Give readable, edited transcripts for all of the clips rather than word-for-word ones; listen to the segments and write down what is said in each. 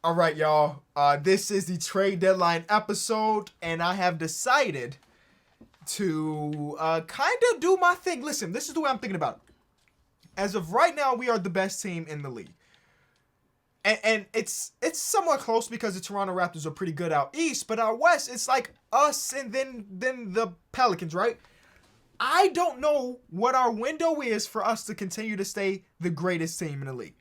All right, y'all. This is the trade deadline episode, and I have decided to kind of do my thing. Listen, this is the way I'm thinking about it. As of right now, we are the best team in the league, and it's somewhat close because the Toronto Raptors are pretty good out east, but out west, it's like us and then the Pelicans, right? I don't know what our window is for us to continue to stay the greatest team in the league.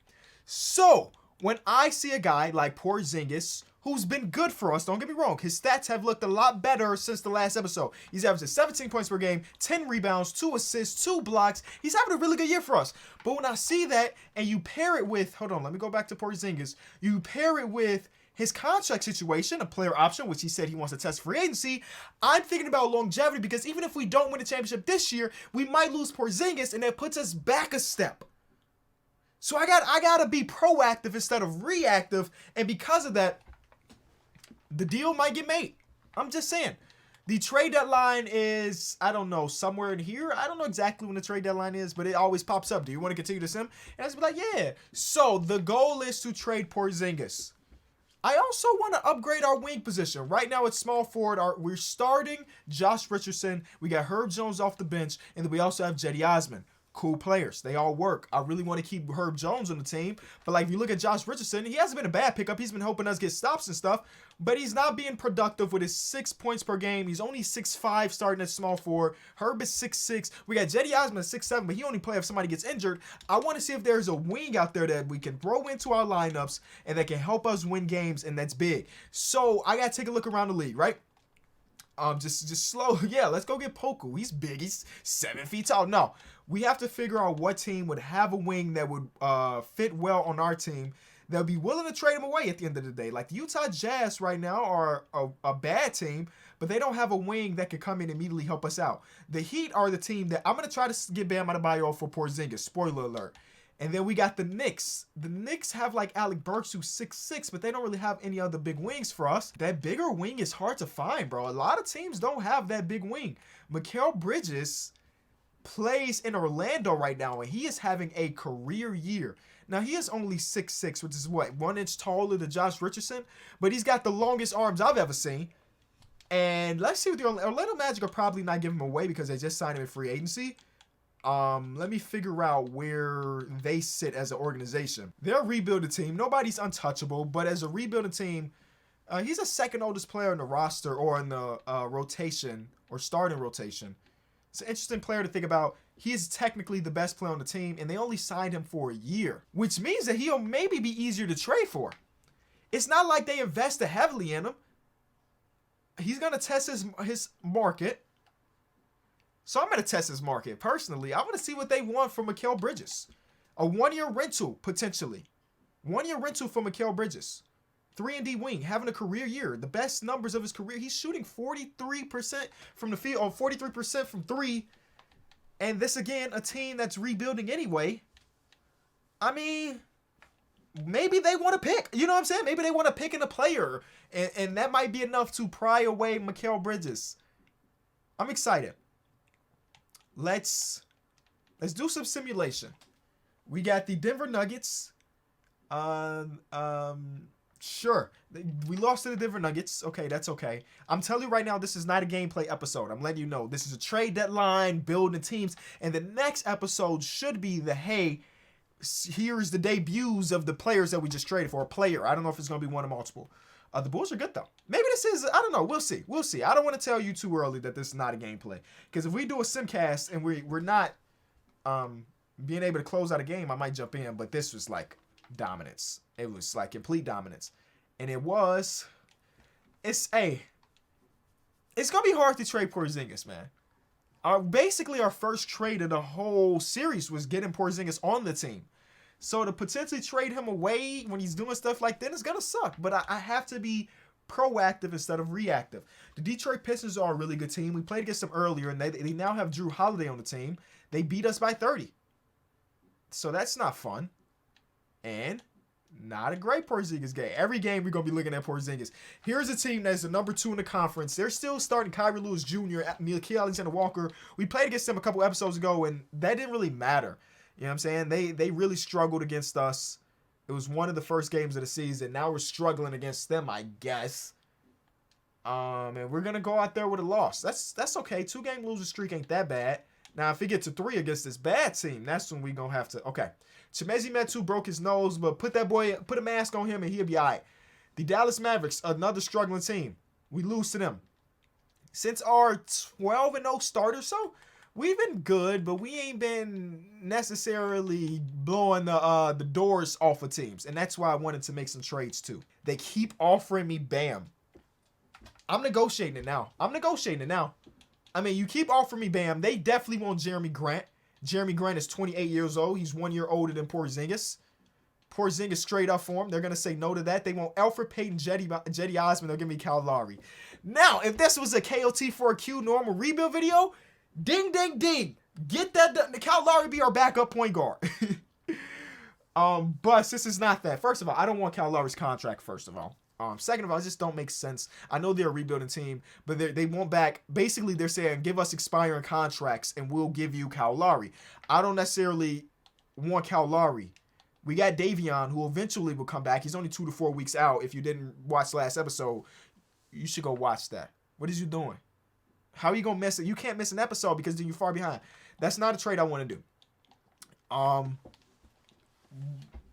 So, when I see a guy like Porzingis, who's been good for us, don't get me wrong, his stats have looked a lot better since the last episode. He's averaging 17 points per game, 10 rebounds, 2 assists, 2 blocks. He's having a really good year for us. But when I see that and you pair it with, hold on, let me go back to Porzingis. You pair it with his contract situation, a player option, which he said he wants to test free agency. I'm thinking about longevity because even if we don't win the championship this year, we might lose Porzingis, and that puts us back a step. So I gotta be proactive instead of reactive, and because of that, the deal might get made. I'm just saying. The trade deadline is, I don't know, somewhere in here. I don't know exactly when the trade deadline is, but it always pops up. Do you want to continue to sim? And I just be like, yeah. So the goal is to trade Porzingis. I also want to upgrade our wing position. Right now it's small forward. We're starting Josh Richardson. We got Herb Jones off the bench, and then we also have Jetty Osman. Cool players. They all work. I really want to keep Herb Jones on the team. But like if you look at Josh Richardson, he hasn't been a bad pickup. He's been helping us get stops and stuff. But he's not being productive with his 6 points per game. He's only 6'5", starting at small forward. Herb is 6'6". We got Jetty Osman at 6'7", but he only plays if somebody gets injured. I want to see if there's a wing out there that we can throw into our lineups and that can help us win games, and that's big. So I got to take a look around the league, right? Just slow. Yeah, let's go get Poku. He's big. He's 7 feet tall. No, we have to figure out what team would have a wing that would fit well on our team, that would be willing to trade him away at the end of the day. Like the Utah Jazz right now are a bad team, but they don't have a wing that could come in and immediately help us out. The Heat are the team that I'm going to try to get Bam Adebayo for Porzingis. Spoiler alert. And then we got the Knicks. The Knicks have like Alec Burks, who's 6'6", but they don't really have any other big wings for us. That bigger wing is hard to find, bro. A lot of teams don't have that big wing. Mikal Bridges plays in Orlando right now, and he is having a career year. Now, he is only 6'6", which is what, 1 inch taller than Josh Richardson, but he's got the longest arms I've ever seen. And let's see what the Orlando Magic are probably not giving him away because they just signed him in free agency. Let me figure out where they sit as an organization. They're a rebuilding team. Nobody's untouchable, but as a rebuilding team, he's the second oldest player in the roster or in the rotation or starting rotation. It's an interesting player to think about. He is technically the best player on the team, and they only signed him for a year, which means that he'll maybe be easier to trade for. It's not like they invested heavily in him. He's going to test his market. So I'm going to test his market. Personally, I want to see what they want from Mikal Bridges. A 1-year rental, potentially. 1-year rental for Mikal Bridges. 3-and-D wing, having a career year. The best numbers of his career. He's shooting 43% from the field, or 43% from 3. And this, again, a team that's rebuilding anyway. I mean, maybe they want to pick. You know what I'm saying? Maybe they want to pick in a player. And that might be enough to pry away Mikal Bridges. I'm excited. Let's do some simulation. We got the Denver Nuggets. Sure. We lost to the Denver Nuggets. Okay, that's okay. I'm telling you right now, this is not a gameplay episode. I'm letting you know. This is a trade deadline, building teams. And the next episode should be hey, here's the debuts of the players that we just traded for. A player. I don't know if it's going to be one or multiple. The Bulls are good, though. Maybe this is, I don't know. We'll see. We'll see. I don't want to tell you too early that this is not a gameplay. Because if we do a simcast and we're not being able to close out a game, I might jump in. But this was like dominance. It was like complete dominance. And it's going to be hard to trade Porzingis, man. Basically, our first trade of the whole series was getting Porzingis on the team. So to potentially trade him away when he's doing stuff like that is going to suck. But I have to be proactive instead of reactive. The Detroit Pistons are a really good team. We played against them earlier, and they now have Drew Holiday on the team. They beat us by 30. So that's not fun. And not a great Porzingis game. Every game we're going to be looking at Porzingis. Here's a team that's the number 2 in the conference. They're still starting Kyrie Lewis Jr., Nickeil Alexander-Walker. We played against them a couple episodes ago, and that didn't really matter. You know what I'm saying? They really struggled against us. It was one of the first games of the season. Now we're struggling against them, I guess. And we're gonna go out there with a loss. That's okay. 2-game losing streak ain't that bad. Now, if we get to 3 against this bad team, that's when we gonna have to. Okay, Chimezie Metu broke his nose, but put a mask on him and he'll be all right. The Dallas Mavericks, another struggling team. We lose to them. Since our 12-0 starter, so we've been good, but we ain't been necessarily blowing the doors off of teams, and that's why I wanted to make some trades too. They keep offering me Bam. I'm negotiating it now. I mean, you keep offering me Bam. They definitely want Jeremy Grant. Jeremy Grant is 28 years old. He's 1 year older than Porzingis. Porzingis straight up for him. They're going to say no to that. They want Alfred Payton, Jetty Osman. They'll give me Kyle Lowry. Now, if this was a KOT for a Q normal rebuild video, ding, ding, ding. Get that done. Kyle Lowry be our backup point guard. But since it's not that, first of all, I don't want Kyle Lowry's contract, first of all. Second of all, it just don't make sense. I know they're a rebuilding team, but they want back. Basically, they're saying, give us expiring contracts and we'll give you Kyle Lowry. I don't necessarily want Kyle Lowry. We got Davion, who eventually will come back. He's only 2 to 4 weeks out. If you didn't watch last episode, you should go watch that. What is you doing? How are you going to miss it? You can't miss an episode because then you're far behind. That's not a trade I want to do.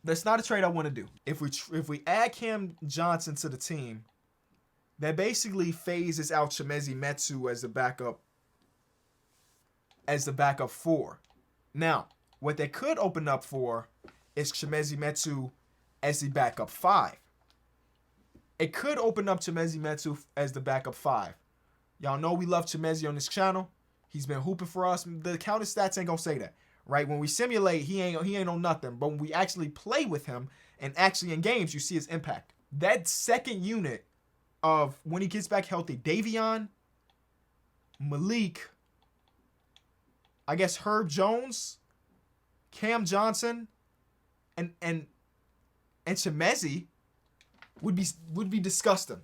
That's not a trade I want to do. If we add Cam Johnson to the team, that basically phases out Chimezie Metu as the backup 4. Now, what they could open up for is Chimezie Metu as the backup 5. It could open up Chimezie Metu as the backup 5. Y'all know we love Chimezie on this channel. He's been hooping for us. The counter stats ain't gonna say that. Right? When we simulate, he ain't on nothing. But when we actually play with him and actually in games, you see his impact. That second unit of when he gets back healthy, Davion, Malik, I guess Herb Jones, Cam Johnson, and Chimezie would be disgusting.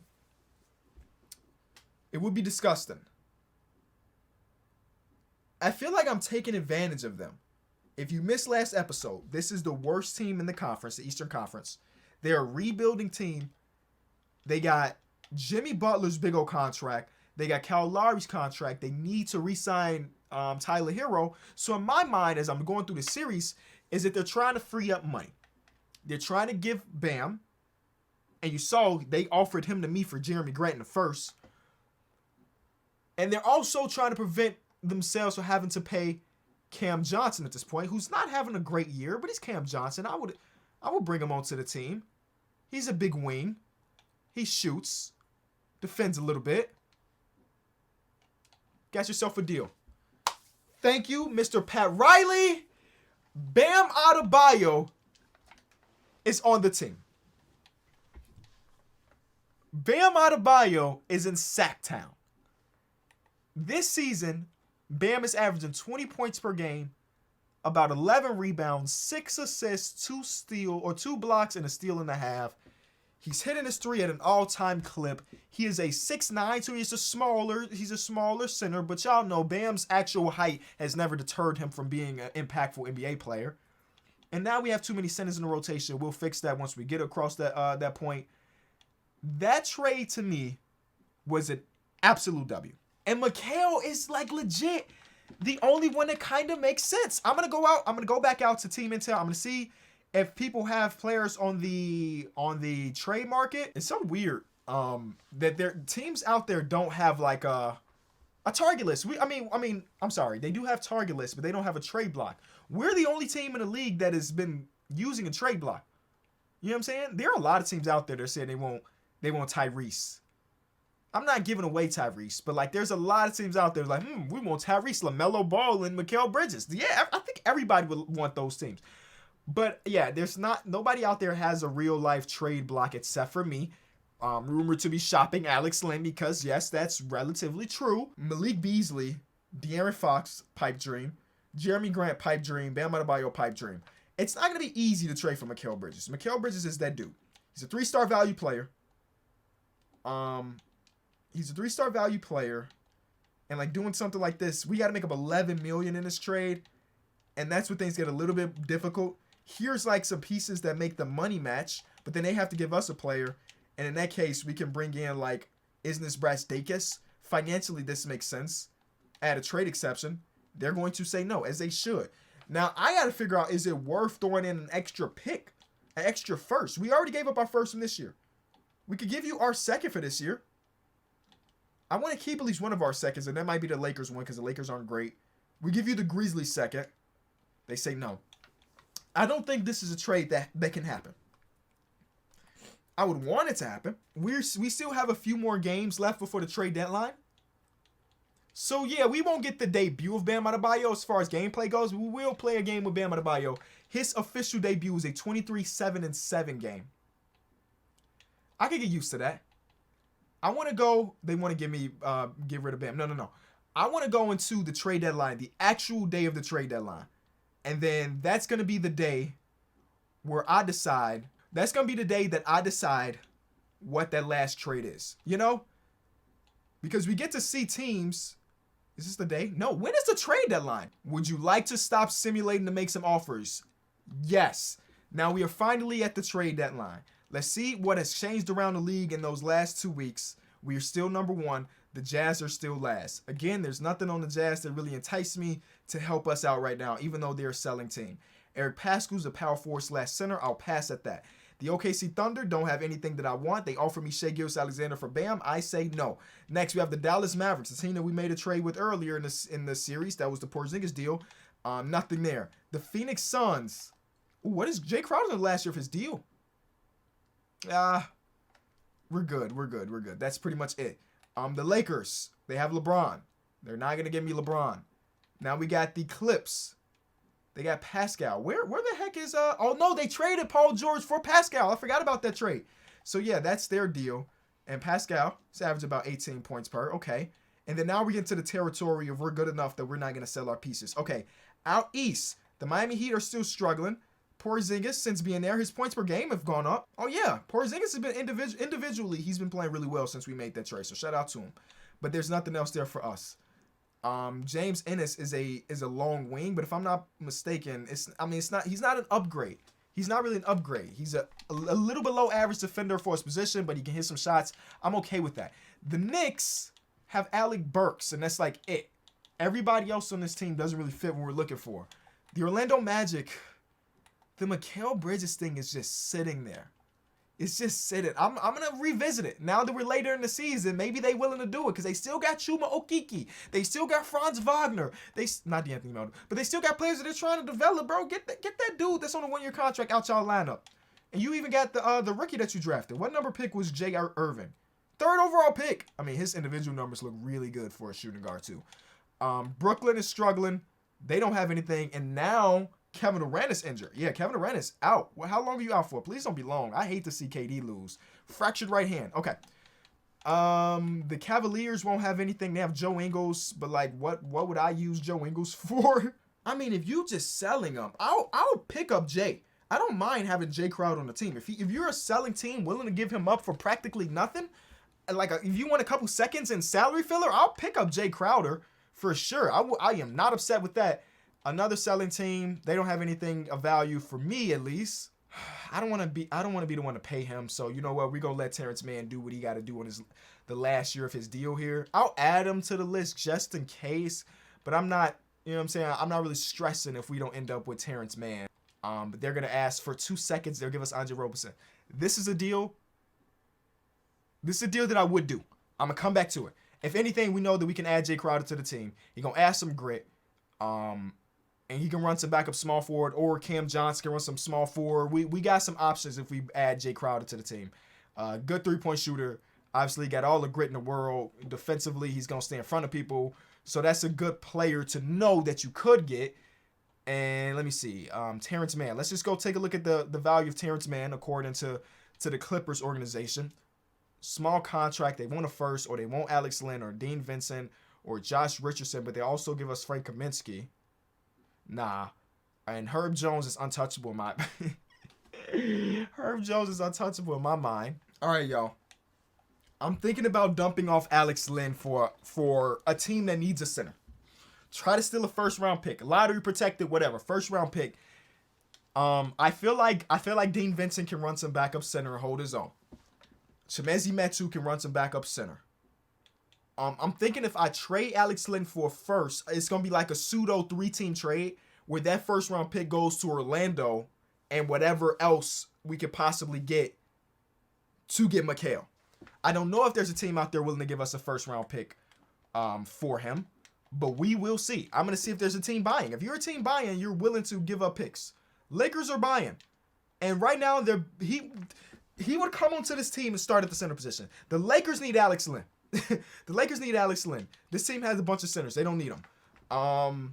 It would be disgusting. I feel like I'm taking advantage of them. If you missed last episode, this is the worst team in the conference, the Eastern Conference. They're a rebuilding team. They got Jimmy Butler's big old contract. They got Kyle Lowry's contract. They need to re-sign Tyler Hero. So in my mind, as I'm going through the series, is that they're trying to free up money. They're trying to give Bam, and you saw they offered him to me for Jeremy Grant in the first. And they're also trying to prevent themselves from having to pay Cam Johnson at this point, who's not having a great year, but he's Cam Johnson. I would bring him onto the team. He's a big wing. He shoots, defends a little bit. Got yourself a deal. Thank you, Mr. Pat Riley. Bam Adebayo is on the team. Bam Adebayo is in Sacktown. This season, Bam is averaging 20 points per game, about 11 rebounds, 6 assists, 2 blocks, and a steal and a half. He's hitting his 3 at an all-time clip. He is a 6'9", so he's a smaller center, but y'all know Bam's actual height has never deterred him from being an impactful NBA player. And now we have too many centers in the rotation. We'll fix that once we get across that point. That trade to me was an absolute W. And Mikal is like legit the only one that kind of makes sense. I'm gonna go back out to Team Intel. I'm gonna see if people have players on the trade market. It's so weird that their teams out there don't have like a target list. I'm sorry, they do have target lists, but they don't have a trade block. We're the only team in the league that has been using a trade block. You know what I'm saying? There are a lot of teams out there that say they want Tyrese. I'm not giving away Tyrese, but like there's a lot of teams out there like, we want Tyrese, LaMelo Ball, and Mikal Bridges. Yeah, I think everybody would want those teams. But yeah, nobody out there has a real life trade block except for me. Rumored to be shopping Alex Len because yes, that's relatively true. Malik Beasley, De'Aaron Fox, pipe dream. Jeremy Grant, pipe dream. Bam Adebayo, pipe dream. It's not going to be easy to trade for Mikal Bridges. Mikal Bridges is that dude. He's a 3-star value player. He's a 3-star value player. And like doing something like this, we got to make up $11 million in this trade. And that's where things get a little bit difficult. Here's like some pieces that make the money match, but then they have to give us a player. And in that case, we can bring in like Isnes Brastakis. Financially, this makes sense. Add a trade exception. They're going to say no, as they should. Now, I got to figure out, is it worth throwing in an extra pick? An extra first? We already gave up our first from this year. We could give you our second for this year. I want to keep at least one of our seconds, and that might be the Lakers one because the Lakers aren't great. We give you the Grizzlies second. They say no. I don't think this is a trade that can happen. I would want it to happen. We still have a few more games left before the trade deadline. So, yeah, we won't get the debut of Bam Adebayo as far as gameplay goes. We will play a game with Bam Adebayo. His official debut is a 23-7-7 game. I could get used to that. I want to go. They want to get rid of Bam. No. I want to go into the trade deadline, the actual day of the trade deadline. And then that's going to be the day where I decide. That's going to be the day that I decide what that last trade is. You know? Because we get to see teams. Is this the day? No. When is the trade deadline? Would you like to stop simulating to make some offers? Yes. Now we are finally at the trade deadline. Let's see what has changed around the league in those last 2 weeks. We are still number one. The Jazz are still last. Again, there's nothing on the Jazz that really enticed me to help us out right now, even though they're a selling team. Eric Paschall's a power forward/center. I'll pass at that. The OKC Thunder don't have anything that I want. They offer me Shai Gilgeous-Alexander for Bam. I say no. Next, we have the Dallas Mavericks, the team that we made a trade with earlier in the series. That was the Porzingis deal. Nothing there. The Phoenix Suns. Ooh, what is Jay Crowder last year of his deal? We're good. That's pretty much it. The Lakers, they have LeBron. They're not going to give me LeBron. Now we got the Clips. They got Pascal. Where the heck is oh no, they traded Paul George for Pascal. I forgot about that trade. So yeah, that's their deal. And Pascal is averaging about 18 points per. Okay. And then now we get into the territory of we're good enough that we're not going to sell our pieces. Okay. Out east, the Miami Heat are still struggling. Porzingis, since being there, his points per game have gone up. Oh yeah, Porzingis has been individually, he's been playing really well since we made that trade. So shout out to him. But there's nothing else there for us. James Ennis is a long wing, but if I'm not mistaken, he's not an upgrade. He's not really an upgrade. He's a little below average defender for his position, but he can hit some shots. I'm okay with that. The Knicks have Alec Burks, and that's like it. Everybody else on this team doesn't really fit what we're looking for. The Orlando Magic, the Mikal Bridges thing is just sitting there. It's just sitting. I'm going to revisit it. Now that we're later in the season, maybe they willing to do it because they still got Chuma Okeke. They still got Franz Wagner. Not D'Anthony Melton, but they still got players that they're trying to develop, bro. Get that dude that's on a 1-year contract out y'all lineup. And you even got the rookie that you drafted. What number pick was Jay Irvin? 3rd overall pick. I mean, his individual numbers look really good for a shooting guard too. Brooklyn is struggling. They don't have anything. And now Kevin Durant is injured. Yeah, Kevin Durant is out. Well, how long are you out for? Please don't be long. I hate to see KD lose. Fractured right hand. Okay. The Cavaliers won't have anything. They have Joe Ingles, but like, what would I use Joe Ingles for? I mean, if you just selling him, I'll pick up Jay. I don't mind having Jay Crowder on the team. If you're a selling team willing to give him up for practically nothing, like if you want a couple seconds in salary filler, I'll pick up Jay Crowder for sure. I am not upset with that. Another selling team, they don't have anything of value for me at least. I don't want to be the one to pay him. So you know what? We're gonna let Terrence Mann do what he got to do on the last year of his deal here. I'll add him to the list just in case, but I'm not. You know what I'm saying? I'm not really stressing if we don't end up with Terrence Mann. But they're gonna ask for 2 seconds. They'll give us Andre Roberson. This is a deal. This is a deal that I would do. I'm gonna come back to it. If anything, we know that we can add Jay Crowder to the team. He's gonna add some grit. And he can run some backup small forward, or Cam Johnson can run some small forward. We got some options if we add Jay Crowder to the team. Good 3-point shooter. Obviously, got all the grit in the world. Defensively, he's going to stay in front of people. So that's a good player to know that you could get. And let me see. Terrence Mann. Let's just go take a look at the value of Terrence Mann according to the Clippers organization. Small contract. They want a first, or they want Alex Len or Dean Vincent or Josh Richardson, but they also give us Frank Kaminsky. Nah. And Herb Jones is untouchable in my Herb Jones is untouchable in my mind. All right, y'all. I'm thinking about dumping off Alex Len for a team that needs a center. Try to steal a first-round pick. Lottery protected, whatever. First-round pick. I feel like Dean Vincent can run some backup center and hold his own. Chimezie Metu can run some backup center. I'm thinking if I trade Alex Len for first, it's gonna be like a pseudo 3-team trade where that first round pick goes to Orlando and whatever else we could possibly get to get Mikal. I don't know if there's a team out there willing to give us a first round pick for him, but we will see. I'm gonna see if there's a team buying. If you're a team buying, you're willing to give up picks. Lakers are buying, and right now he would come onto this team and start at the center position. The Lakers need Alex Len. The Lakers need Alex Len. This team has a bunch of centers. They don't need them.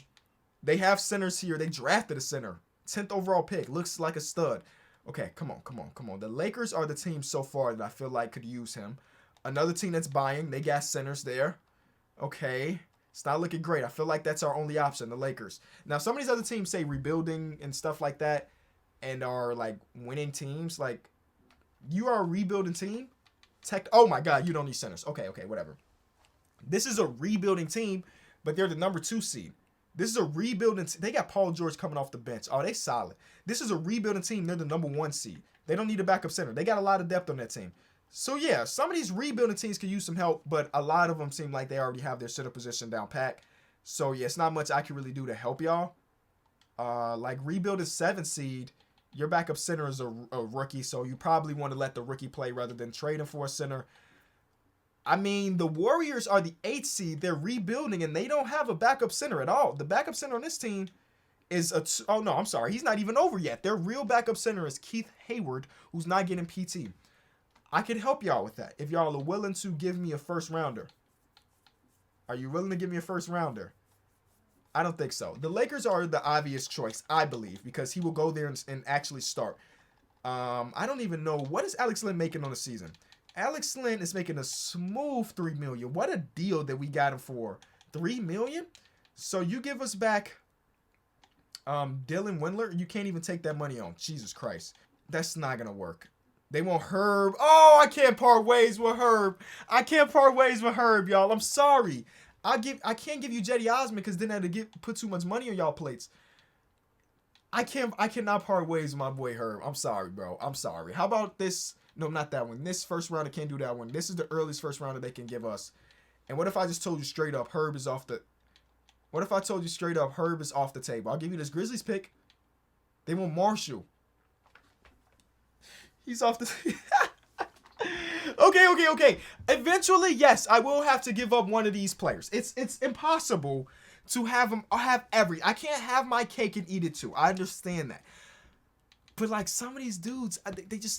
They have centers here. They drafted a center. 10th overall pick. Looks like a stud. Okay, come on. The Lakers are the team so far that I feel like could use him. Another team that's buying. They got centers there. Okay. It's not looking great. I feel like that's our only option, the Lakers. Now, some of these other teams say rebuilding and stuff like that and are, like, winning teams. Like, you are a rebuilding team? Oh, my God, you don't need centers. Okay, whatever. This is a rebuilding team, but they're the number 2 seed. This is a rebuilding team. They got Paul George coming off the bench. Oh, they solid. This is a rebuilding team. They're the number 1 seed. They don't need a backup center. They got a lot of depth on that team. So, yeah, some of these rebuilding teams could use some help, but a lot of them seem like they already have their center position down pat. So, yeah, it's not much I can really do to help y'all. Like, rebuild is 7 seed. Your backup center is a rookie, so you probably want to let the rookie play rather than trade him for a center. I mean, the Warriors are the 8th seed. They're rebuilding, and they don't have a backup center at all. The backup center on this team is oh, no, I'm sorry. He's not even over yet. Their real backup center is Keith Hayward, who's not getting PT. I could help y'all with that if y'all are willing to give me a first rounder. Are you willing to give me a first rounder? I don't think so. The Lakers are the obvious choice, I believe, because he will go there and actually start. I don't even know. What is Alex Len making on the season? Alex Len is making a smooth $3 million. What a deal that we got him for. $3 million? So you give us back Dylan Windler? You can't even take that money on. Jesus Christ. That's not going to work. They want Herb. Oh, I can't part ways with Herb. Y'all. I'm sorry. I can't give you Jetty Osman because then I had to put too much money on y'all plates. I cannot part ways with my boy Herb. I'm sorry, bro. I'm sorry. How about this? No, not that one. This first round, I can't do that one. This is the earliest first rounder they can give us. And what if I just told you straight up Herb is off the... What if I told you straight up Herb is off the table? I'll give you this Grizzlies pick. They want Marshall. He's off the... Okay. Eventually, yes, I will have to give up one of these players. It's impossible to have them. I can't have my cake and eat it too. I understand that. But like some of these dudes,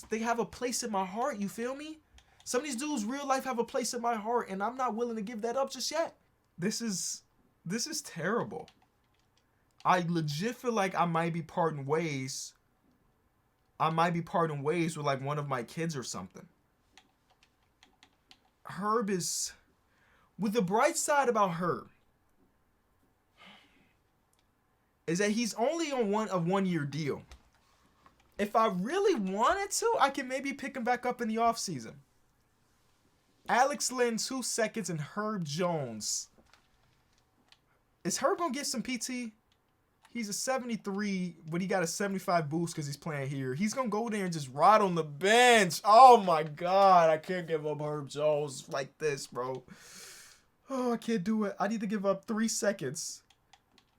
they have a place in my heart. You feel me? Some of these dudes, real life, have a place in my heart, and I'm not willing to give that up just yet. This is terrible. I legit feel like I might be parting ways. With like one of my kids or something. Herb is... With the bright side about Herb is that he's only on a 1-year deal. If I really wanted to, I can maybe pick him back up in the offseason. Alex Len, 2 seconds, and Herb Jones. Is Herb going to get some PT? He's a 73, but he got a 75 boost because he's playing here. He's going to go there and just rot on the bench. Oh, my God. I can't give up Herb Jones like this, bro. Oh, I can't do it. I need to give up 3 seconds.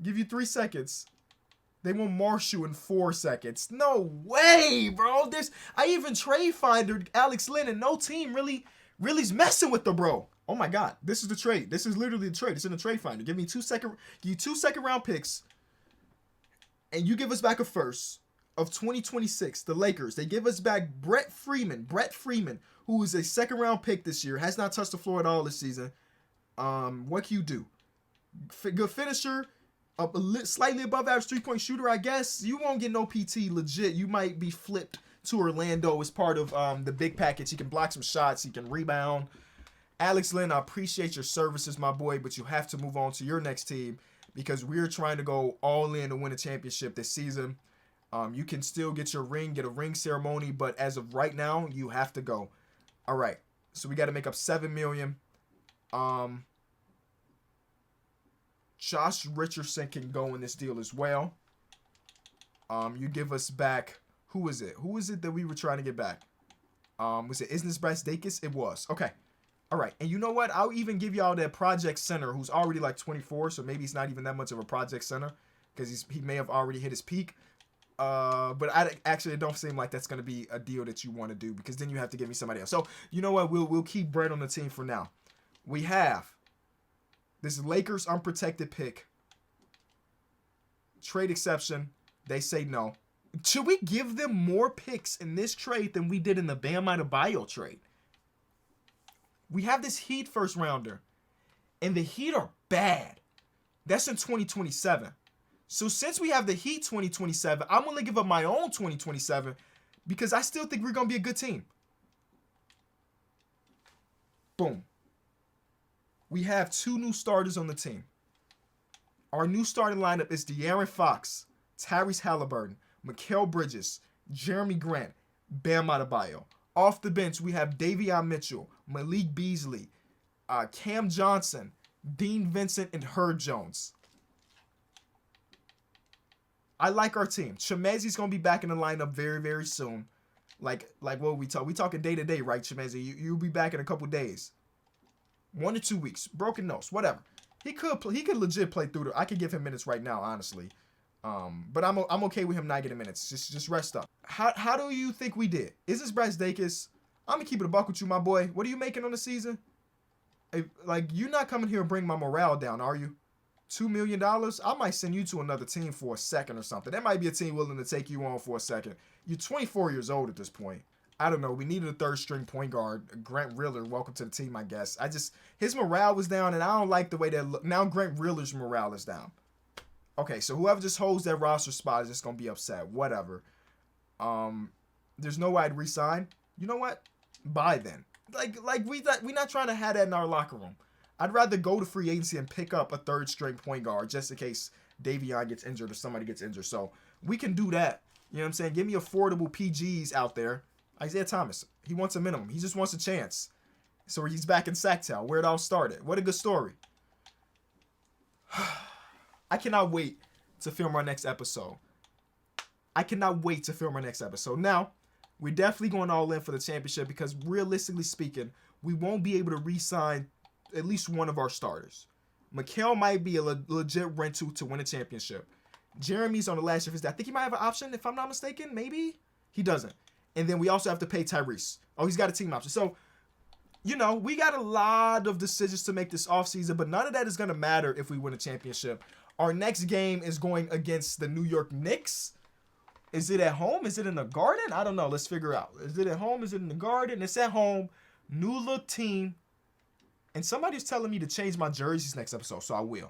Give you 3 seconds. They want Marshall in 4 seconds. No way, bro. I even trade finder Alex Len, and no team really's messing with the bro. Oh, my God. This is the trade. This is literally the trade. It's in the trade finder. Give you 2 second round picks. And you give us back a first of 2026, the Lakers. They give us back Brett Freeman, who is a second-round pick this year, has not touched the floor at all this season. What can you do? Good finisher, slightly above average three-point shooter, I guess. You won't get no PT, legit. You might be flipped to Orlando as part of the big package. He can block some shots. He can rebound. Alex Len, I appreciate your services, my boy, but you have to move on to your next team. Because we're trying to go all in to win a championship this season. You can still get a ring ceremony, but as of right now, you have to go. All right, so we got to make up $7 million. Josh Richardson can go in this deal as well. You give us back. Who is it? Who is it that we were trying to get back? Was it Isnes Brasdakis? It was. Okay. All right. And you know what? I'll even give y'all that project center who's already like 24, so maybe he's not even that much of a project center because he may have already hit his peak. But it don't seem like that's going to be a deal that you want to do because then you have to give me somebody else. So, you know what? We'll keep Brett on the team for now. We have this Lakers unprotected pick. Trade exception. They say no. Should we give them more picks in this trade than we did in the Bam Adebayo trade? We have this Heat first rounder, and the Heat are bad. That's in 2027. So since we have the Heat 2027, I'm going to give up my own 2027 because I still think we're going to be a good team. Boom. We have 2 new starters on the team. Our new starting lineup is De'Aaron Fox, Tyrese Halliburton, Mikal Bridges, Jeremy Grant, Bam Adebayo. Off the bench, we have Davion Mitchell, Malik Beasley, Cam Johnson, Dean Vincent, and Herb Jones. I like our team. Chimezi's going to be back in the lineup very, very soon. Like what we talk. We talking day to day, right, Chimezi? You'll be back in a couple days. 1 to 2 weeks. Broken nose, whatever. He could legit play through I could give him minutes right now, honestly. But I'm okay with him not getting minutes. Just rest up. How do you think we did? Is this Brasdakis? I'm gonna keep it a buck with you, my boy. What are you making on the season? You're not coming here and bring my morale down, are you? $2 million? I might send you to another team for a second or something. That might be a team willing to take you on for a second. You're 24 years old at this point. I don't know. We needed a third string point guard. Grant Riller, welcome to the team, I guess. His morale was down, and I don't like the way that now Grant Riller's morale is down. Okay, so whoever just holds that roster spot is just gonna be upset. Whatever. There's no way I'd resign. You know what? Bye then. We not trying to have that in our locker room. I'd rather go to free agency and pick up a third string point guard just in case Davion gets injured or somebody gets injured. So we can do that. You know what I'm saying? Give me affordable PGs out there. Isaiah Thomas, he wants a minimum. He just wants a chance. So he's back in Sacktown, where it all started. What a good story. I cannot wait to film our next episode. Now, we're definitely going all in for the championship because realistically speaking, we won't be able to re-sign at least one of our starters. Mikal might be a legit rental to win a championship. Jeremy's on the last year of his deal. I think he might have an option, if I'm not mistaken. Maybe? He doesn't. And then we also have to pay Tyrese. Oh, he's got a team option. So, we got a lot of decisions to make this offseason, but none of that is going to matter if we win a championship. Our next game is going against the New York Knicks. Is it at home? Is it in the Garden? I don't know. Let's figure out. Is it at home? Is it in the Garden? It's at home. New look team. And somebody's telling me to change my jerseys next episode, so I will.